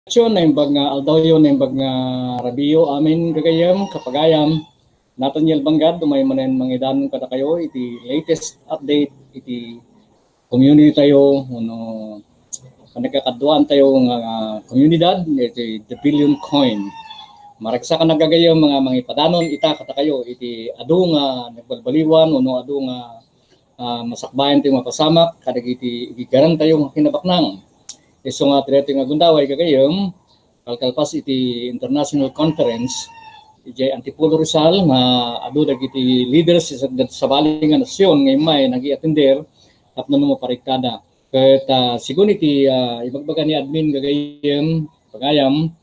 Aksyon na imbag nga aldawyo na imbag nga rabiyo amin gagayam kapagayam Nathaniel Banggad dumay manen mangidanon kada kayo iti latest update iti community tayo ano kanagkakaduan tayo nga komunidad iti the billion coin maraksa ka nagagayam mga mangipadanon ita kata kayo iti adu nga nagbalbaliwan uno adu nga masakbayan tayo mapasamak kadag iti igaran tayo nga kinabaknang iso nga tinating nga gundaway kagayam kalkalpas iti international conference iti Antipolo Rizal nga adu dagiti leaders sa bali nga nasyon ngay may nagi-attender tapno mo pariktada ket sigun iti ibagbaga ni admin gagayam pagayam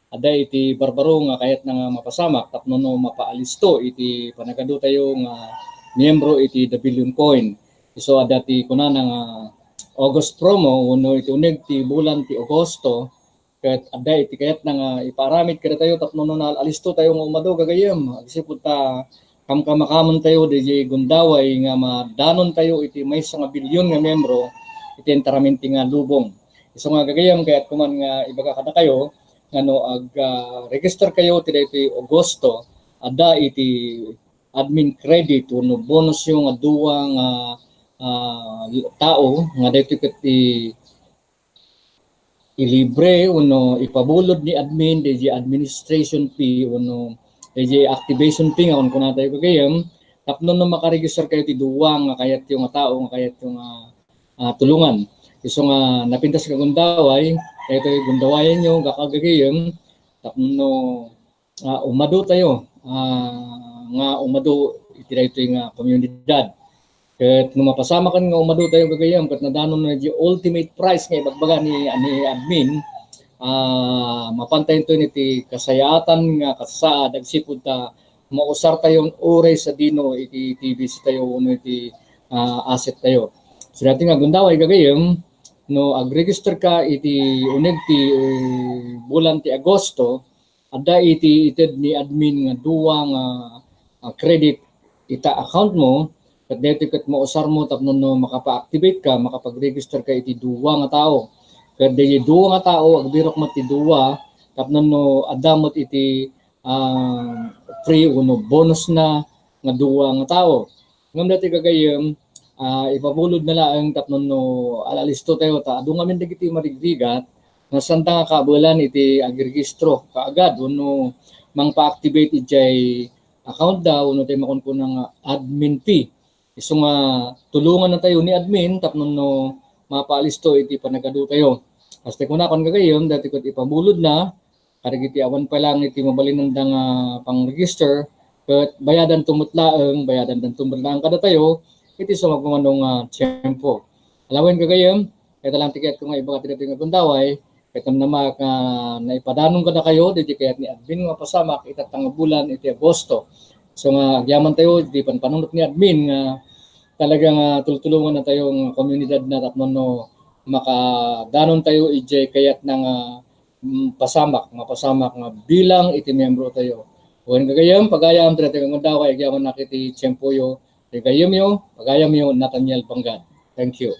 ada iti barbaro nga kayat nga mapasamak tapno no mapaalisto iti panagadu tayo nga miyembro iti the billion coin iso ada ti kunana nga August promo uno iti uneg ti bulan ti Agosto ket adda iti kayat nga iparamid kada tayo tapno no alisto tayo nga umado gagayem agsipud ta kamkamakamon tayo DJ gundaway nga madanon tayo iti maysa nga bilyon nga membro iti enteraminti nga lubong iso nga gagayem kayat kuman nga ibaga kada kayo ngano ag register kayo ti iti Agosto adda iti admin credit uno bonus yung nga duwa nga tao nga dito iti ilibre uno ipabulod ni admin DJ administration fee uno DJ activation fee nga kun tayo kagayam tapno no makaregister kayo ti duwa nga kayat yung tao nga kayat yung tulungan iso nga napintas ka gundaway kayto gundawayan nyo gakagagayam tapno no umado tayo nga umado iti dayto nga komunidad ket no mapasama kan nga umado tayo gagayam ket nadanon na di ultimate prize nga ibagbaga ni admin mapantayin to iti kasayatan nga kasaad agsipud ta mausar tayo oray sa dino iti TV tayo uno iti asset tayo so dati nga gundaway gagayam no ag-register ka iti uneg ti bulan ti Agosto adda iti ited ni admin nga duwa nga credit ita account mo ket dito ket mausar mo tapno no makapa-activate ka makapag-register ka iti duwa nga tao ket di duwa nga tao agbirok mo ti duwa tapno no adamot iti free uno bonus na nga duwa nga tao ngem dati kagayem ipabulod na laeng tapno no alalisto tayo ta adu ngamin dagiti marigrigat nga santa nga kabulan iti agrehistro kaagad uno mangpa-activate iti account daw uno tayo makunpun ng admin fee iso nga tulungan na tayo ni admin tapno no mapaalisto iti panagadu tayo hasta kuna kon gagayom dati ket ipabulod na kadag iti awan pa lang iti mabalinanda nga pang-register ket bayadan tumutlaeng bayadan dan tumutlaeng kada tayo iti so magmanong tiyempo alawen gagayom ket lang tiket ko nga iba ka nga gundaway ket namak naipadanong kada kayo diti kayat ni admin nga pasamak itatang bulan iti Agosto so nga agyaman tayo di panpanunot ni admin nga talagang tultulungan na tayong komunidad na tapno no makadanon tayo ije kayat ng mapasamak nga bilang iti miyembro tayo. Wen gagayam pagayam tinating daw kay agyaman nakiti tiyempo yo. Gagayam yo, pagayam yo Nathaniel Banggad. Thank you.